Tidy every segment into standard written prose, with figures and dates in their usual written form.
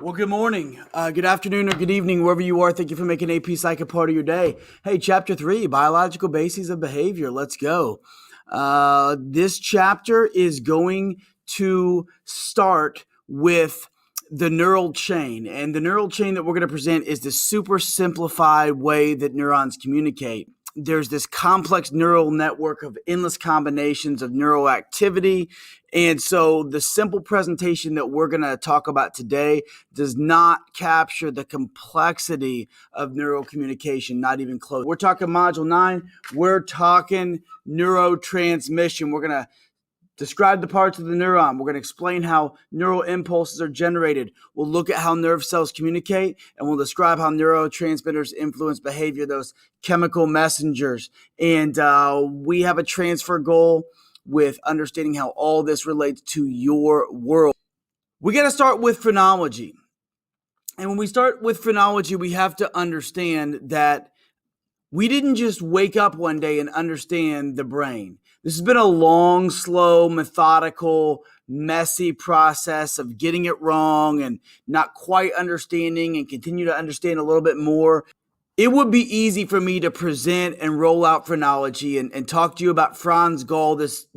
Well, good morning, good afternoon, or good evening, wherever you are. Thank you for making AP Psych a part of your day. Hey, Chapter 3, Biological Bases of Behavior. Let's go. This chapter is going to start with the neural chain. And the neural chain that we're going to present is the super simplified way that neurons communicate. There's this complex neural network of endless combinations of neural activity. And so the simple presentation that we're going to talk about today does not capture the complexity of neural communication, not even close. We're talking Module 9. We're talking neurotransmission. We're going to describe the parts of the neuron. We're going to explain how neural impulses are generated. We'll look at how nerve cells communicate, and we'll describe how neurotransmitters influence behavior, those chemical messengers. And we have a transfer goal with understanding how all this relates to your world. We got to start with phonology. And when we start with phonology, we have to understand that we didn't just wake up one day and understand the brain. This has been a long, slow, methodical, messy process of getting it wrong and not quite understanding and continue to understand a little bit more. It would be easy for me to present and roll out phrenology and talk to you about Franz Gall, this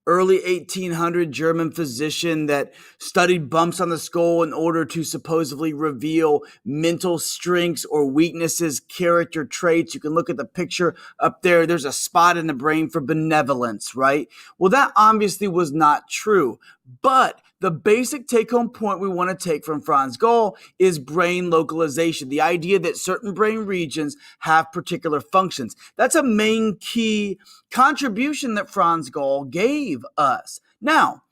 early 1800 German physician that studied bumps on the skull in order to supposedly reveal mental strengths or weaknesses, character traits. You can look at the picture up there. There's a spot in the brain for benevolence, right? Well, that obviously was not true. But the basic take-home point we want to take from Franz Gall is brain localization, the idea that certain brain regions have particular functions. That's a main key contribution that Franz Gall gave us. Now,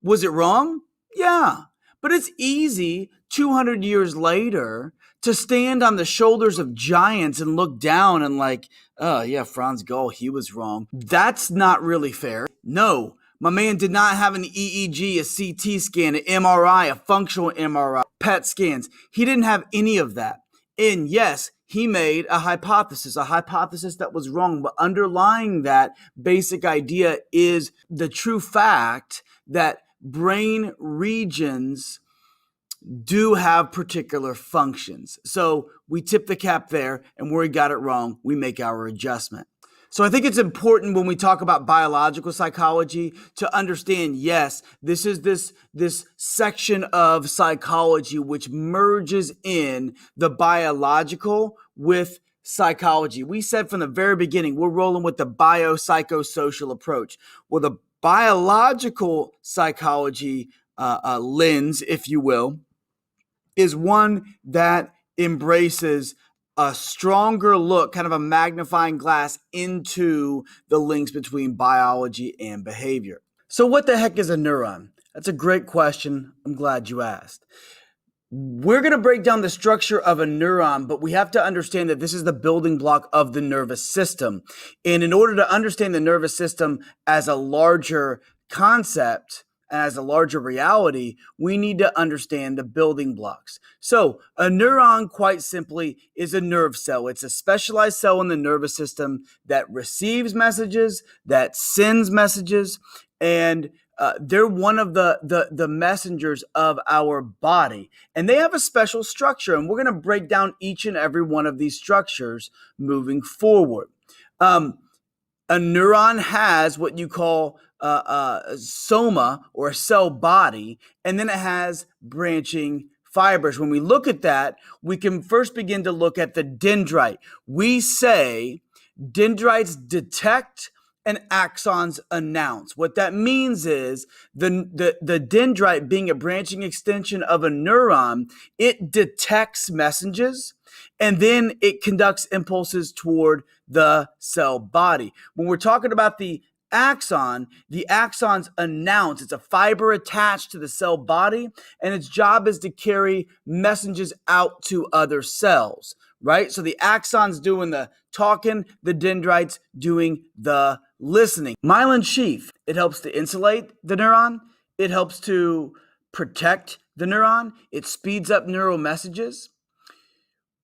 was it wrong? Yeah, but it's easy 200 years later to stand on the shoulders of giants and look down and like, oh yeah, Franz Gall, he was wrong. That's not really fair. No. My man did not have an EEG, a CT scan, an MRI, a functional MRI, PET scans. He didn't have any of that. And yes, he made a hypothesis that was wrong. But underlying that basic idea is the true fact that brain regions do have particular functions. So we tip the cap there, and where we got it wrong, we make our adjustment. So I think it's important when we talk about biological psychology to understand, yes, this is this section of psychology which merges in the biological with psychology. We said from the very beginning, we're rolling with the biopsychosocial approach. Well, the biological psychology lens, if you will, is one that embraces a stronger look, kind of a magnifying glass into the links between biology and behavior. So what the heck is a neuron? That's a great question. I'm glad you asked. We're going to break down the structure of a neuron, but we have to understand that this is the building block of the nervous system. And in order to understand the nervous system as a larger concept, as a larger reality, we need to understand the building blocks. So a neuron, quite simply, is a nerve cell. It's a specialized cell in the nervous system that receives messages, that sends messages, and they're one of the messengers of our body. And they have a special structure, and we're going to break down each and every one of these structures moving forward. A neuron has what you call soma, or a cell body, and then it has branching fibers. When we look at that, we can first begin to look at the dendrite. We say dendrites detect and axons announce. What that means is the dendrite, being a branching extension of a neuron, it detects messages and then it conducts impulses toward the cell body. When we're talking about the axons announce. It's a fiber attached to the cell body, and its job is to carry messages out to other cells, right? So the axon's doing the talking, the dendrites doing the listening. Myelin sheath, it helps to insulate the neuron. It helps to protect the neuron. It speeds up neural messages.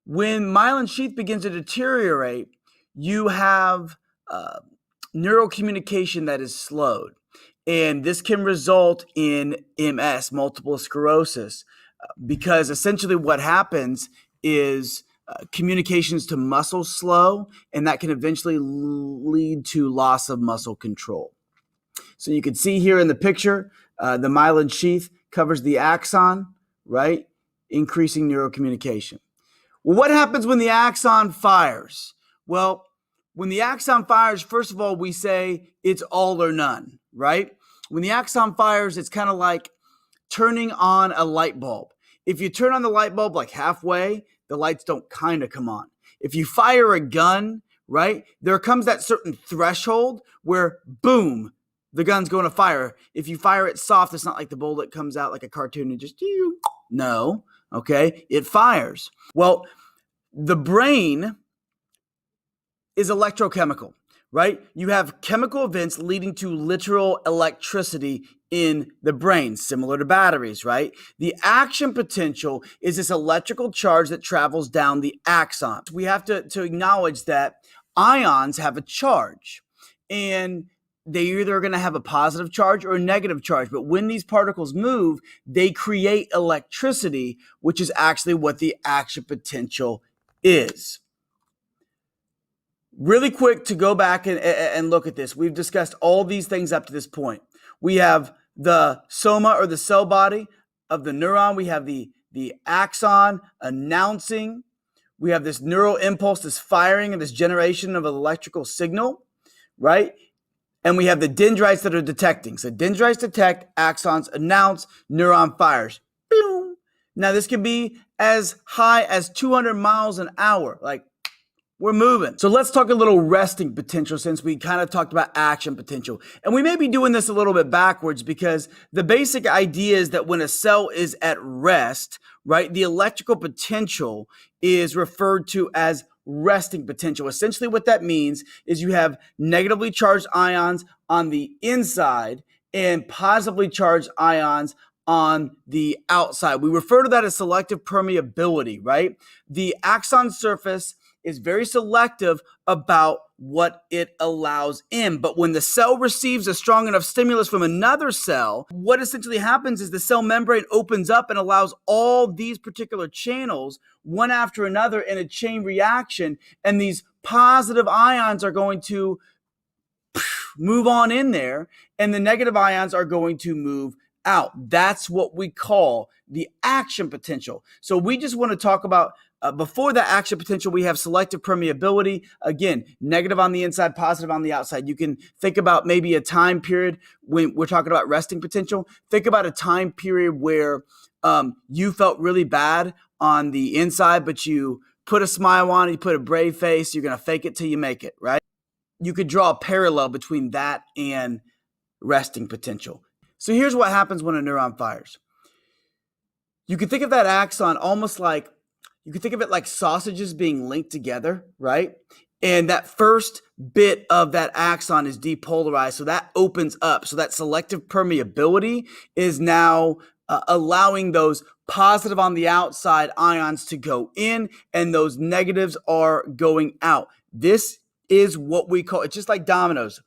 When myelin sheath begins to deteriorate, you have neural communication that is slowed. And this can result in MS, multiple sclerosis, because essentially what happens is communications to muscle slow, and that can eventually lead to loss of muscle control. So you can see here in the picture, the myelin sheath covers the axon, right? Increasing neurocommunication. Well, what happens when the axon fires? Well, when the axon fires, first of all, we say it's all or none, right? When the axon fires, it's kind of like turning on a light bulb. If you turn on the light bulb like halfway, the lights don't kind of come on. If you fire a gun, right, there comes that certain threshold where, boom, the gun's going to fire. If you fire it soft, it's not like the bullet comes out like a cartoon and just, no, okay, it fires. Well, the brain is electrochemical, right? You have chemical events leading to literal electricity in the brain, similar to batteries, right? The action potential is this electrical charge that travels down the axon. We have to acknowledge that ions have a charge, and they either are going to have a positive charge or a negative charge. But when these particles move, they create electricity, which is actually what the action potential is. Really quick to go back and look at this. We've discussed all these things up to this point. We have the soma, or the cell body of the neuron. We have the axon announcing. We have this neural impulse, this firing and this generation of an electrical signal, right? And we have the dendrites that are detecting. So dendrites detect, axons announce, neuron fires. Boom. Now this can be as high as 200 miles an hour. Like, we're moving. So let's talk a little resting potential, since we kind of talked about action potential. And we may be doing this a little bit backwards, because the basic idea is that when a cell is at rest, right, the electrical potential is referred to as resting potential. Essentially what that means is you have negatively charged ions on the inside and positively charged ions on the outside. We refer to that as selective permeability, right? The axon surface is very selective about what it allows in. But when the cell receives a strong enough stimulus from another cell, what essentially happens is the cell membrane opens up and allows all these particular channels, one after another, in a chain reaction, and these positive ions are going to move on in there, and the negative ions are going to move out. That's what we call the action potential. So we just want to talk about before the action potential, we have selective permeability. Again, negative on the inside, positive on the outside. You can think about maybe a time period when we're talking about resting potential. Think about a time period where you felt really bad on the inside, but you put a smile on, you put a brave face, you're going to fake it till you make it, right? You could draw a parallel between that and resting potential. So here's what happens when a neuron fires. You can think of that axon almost like, you can think of it like sausages being linked together, right? And that first bit of that axon is depolarized, so that opens up. So that selective permeability is now allowing those positive on the outside ions to go in, and those negatives are going out. This is what we call, it's just like dominoes.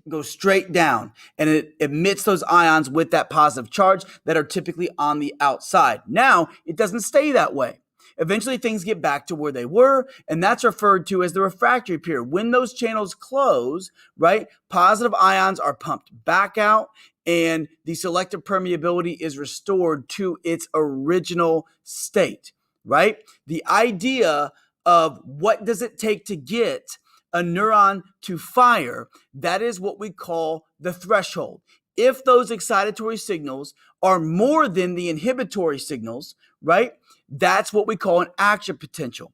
Go straight down, and it emits those ions with that positive charge that are typically on the outside. Now, it doesn't stay that way. Eventually, things get back to where they were, and that's referred to as the refractory period. When those channels close, right, positive ions are pumped back out, and the selective permeability is restored to its original state, right? The idea of what does it take to get a neuron to fire, that is what we call the threshold. If those excitatory signals are more than the inhibitory signals, right, that's what we call an action potential.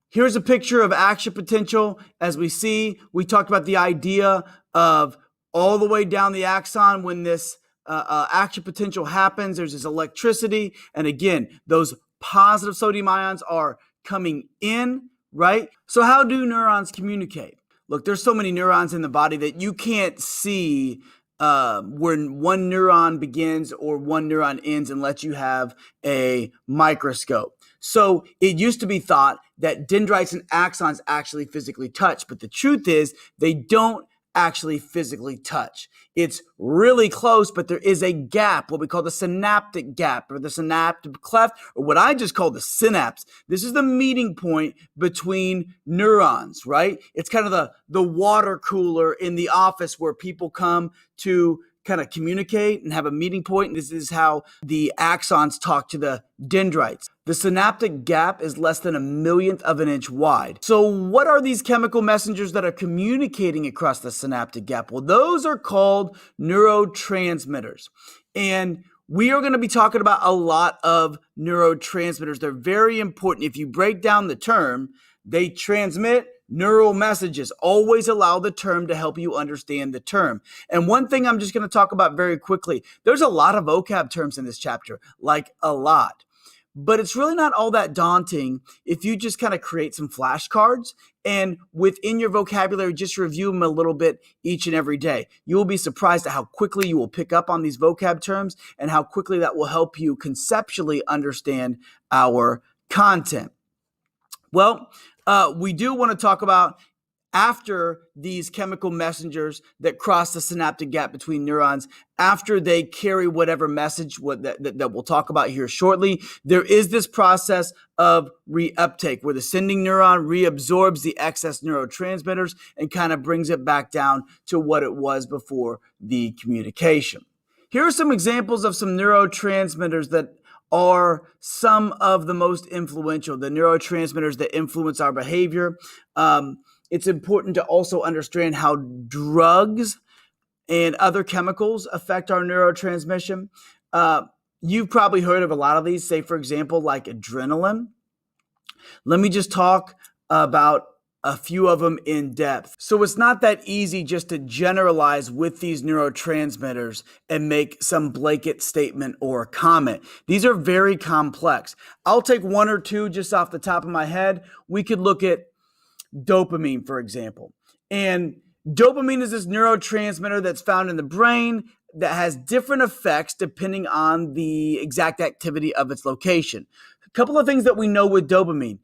Here's a picture of action potential. As we see, we talked about the idea of all the way down the axon. When this action potential happens, there's this electricity. And again, those positive sodium ions are coming in, right? So how do neurons communicate? Look, there's so many neurons in the body that you can't see when one neuron begins or one neuron ends unless you have a microscope. So it used to be thought that dendrites and axons actually physically touch, but the truth is they don't actually physically touch. It's really close, but there is a gap, what we call the synaptic gap or the synaptic cleft, or what I just call the synapse. This is the meeting point between neurons, right? It's kind of the water cooler in the office where people come to kind of communicate and have a meeting point. This is how the axons talk to the dendrites. The synaptic gap is less than 1/1,000,000th of an inch wide. So what are these chemical messengers that are communicating across the synaptic gap? Well, those are called neurotransmitters. And we are going to be talking about a lot of neurotransmitters. They're very important. If you break down the term, they transmit neural messages. Always allow the term to help you understand the term. And one thing I'm just going to talk about very quickly, there's a lot of vocab terms in this chapter, like a lot. But it's really not all that daunting if you just kind of create some flashcards and within your vocabulary, just review them a little bit each and every day. You will be surprised at how quickly you will pick up on these vocab terms and how quickly that will help you conceptually understand our content. Well, we do want to talk about after these chemical messengers that cross the synaptic gap between neurons, after they carry whatever message that we'll talk about here shortly, there is this process of reuptake where the sending neuron reabsorbs the excess neurotransmitters and kind of brings it back down to what it was before the communication. Here are some examples of some neurotransmitters that are some of the most influential, the neurotransmitters that influence our behavior. It's important to also understand how drugs and other chemicals affect our neurotransmission. You've probably heard of a lot of these, say, for example, like adrenaline. Let me just talk about a few of them in depth. So it's not that easy just to generalize with these neurotransmitters and make some blanket statement or comment. These are very complex. I'll take one or two just off the top of my head. We could look at dopamine, for example. And dopamine is this neurotransmitter that's found in the brain that has different effects depending on the exact activity of its location. A couple of things that we know with dopamine.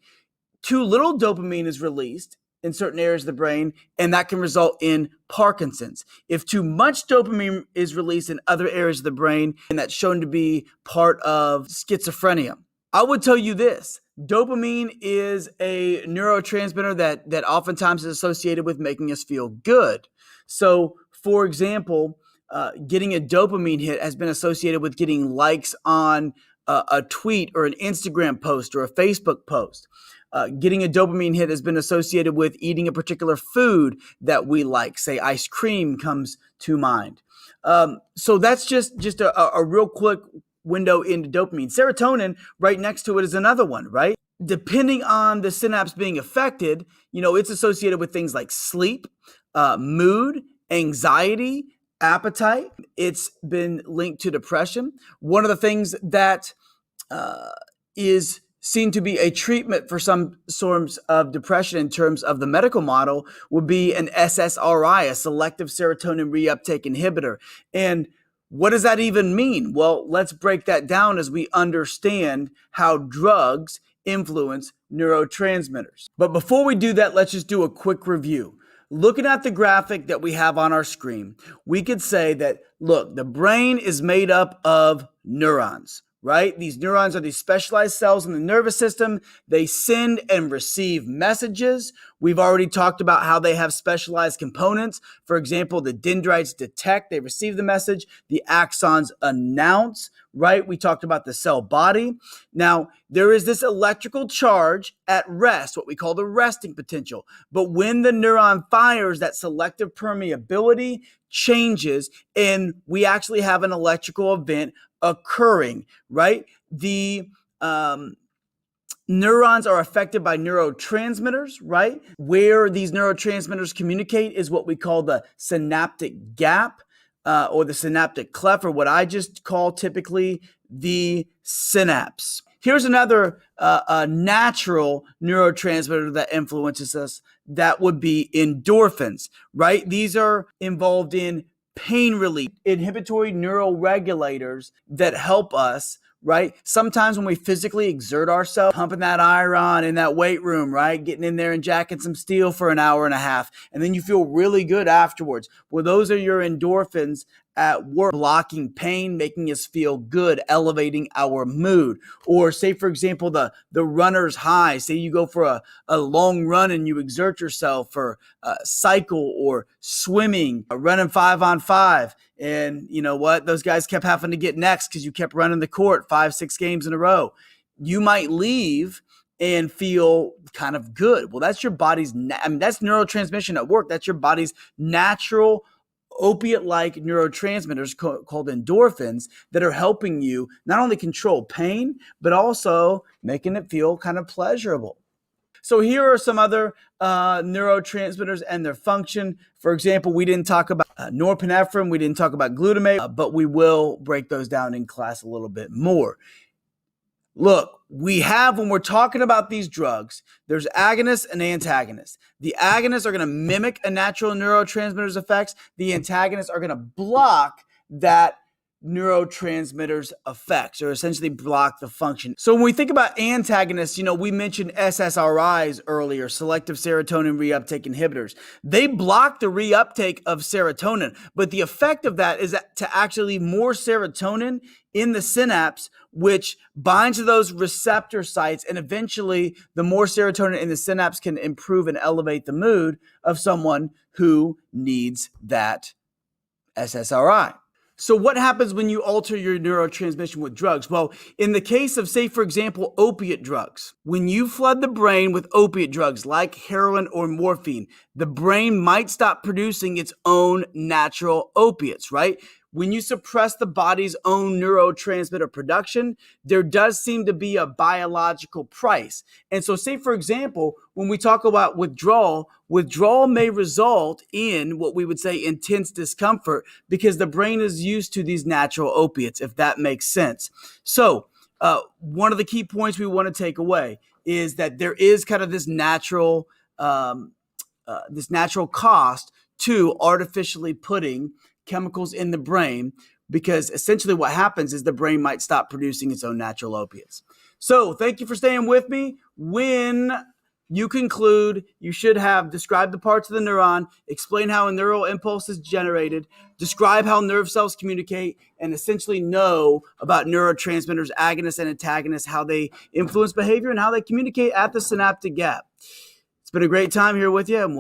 Too little dopamine is released in certain areas of the brain, and that can result in Parkinson's. If too much dopamine is released in other areas of the brain, and that's shown to be part of schizophrenia. I would tell you this, dopamine is a neurotransmitter that oftentimes is associated with making us feel good. So, for example, getting a dopamine hit has been associated with getting likes on a tweet or an Instagram post or a Facebook post. Getting a dopamine hit has been associated with eating a particular food that we like. Say ice cream comes to mind. So that's just a real quick window into dopamine. Serotonin, right next to it, is another one, right? Depending on the synapse being affected, it's associated with things like sleep, mood, anxiety, appetite. It's been linked to depression. One of the things that is seen to be a treatment for some forms of depression in terms of the medical model would be an SSRI, a selective serotonin reuptake inhibitor. And what does that even mean? Well, let's break that down as we understand how drugs influence neurotransmitters. But before we do that, let's just do a quick review. Looking at the graphic that we have on our screen, we could say that, look, the brain is made up of neurons, right? These neurons are these specialized cells in the nervous system. They send and receive messages. We've already talked about how they have specialized components. For example, the dendrites detect, they receive the message. The axons announce, right? We talked about the cell body. Now, there is this electrical charge at rest, what we call the resting potential. But when the neuron fires, that selective permeability changes, and we actually have an electrical event occurring, right? The neurons are affected by neurotransmitters, right? Where these neurotransmitters communicate is what we call the synaptic gap or the synaptic cleft, or what I just call typically the synapse. Here's another natural neurotransmitter that influences us. That would be endorphins, right? These are involved in pain relief, inhibitory neural regulators that help us right? Sometimes when we physically exert ourselves, pumping that iron in that weight room, right? Getting in there and jacking some steel for an hour and a half, and then you feel really good afterwards. Well, those are your endorphins at work, blocking pain, making us feel good, elevating our mood. Or say, for example, the runner's high. Say you go for a long run and you exert yourself, for a cycle or swimming, running 5-on-5. And you know what? Those guys kept having to get next because you kept running the court 5-6 games in a row. You might leave and feel kind of good. Well, that's your body's, that's neurotransmission at work. That's your body's natural opiate-like neurotransmitters called endorphins that are helping you not only control pain, but also making it feel kind of pleasurable. So here are some other neurotransmitters and their function. For example, we didn't talk about norepinephrine, we didn't talk about glutamate, but we will break those down in class a little bit more. Look, we have, when we're talking about these drugs, there's agonists and antagonists. The agonists are going to mimic a natural neurotransmitter's effects. The antagonists are going to block that neurotransmitters effects, or essentially block the function. So when we think about antagonists, we mentioned SSRIs earlier, selective serotonin reuptake inhibitors. They block the reuptake of serotonin, but the effect of that is to actually leave more serotonin in the synapse, which binds to those receptor sites, and eventually the more serotonin in the synapse can improve and elevate the mood of someone who needs that SSRI. So what happens when you alter your neurotransmission with drugs? Well, in the case of, say, for example, opiate drugs, when you flood the brain with opiate drugs like heroin or morphine, the brain might stop producing its own natural opiates, right? When you suppress the body's own neurotransmitter production, there does seem to be a biological price. And so say, for example, when we talk about withdrawal may result in what we would say intense discomfort because the brain is used to these natural opiates, if that makes sense. So one of the key points we want to take away is that there is kind of this natural cost to artificially putting chemicals in the brain, because essentially what happens is the brain might stop producing its own natural opiates. So thank you for staying with me. When you conclude, you should have described the parts of the neuron, explain how a neural impulse is generated, describe how nerve cells communicate, and essentially know about neurotransmitters, agonists and antagonists, how they influence behavior and how they communicate at the synaptic gap. It's been a great time here with you.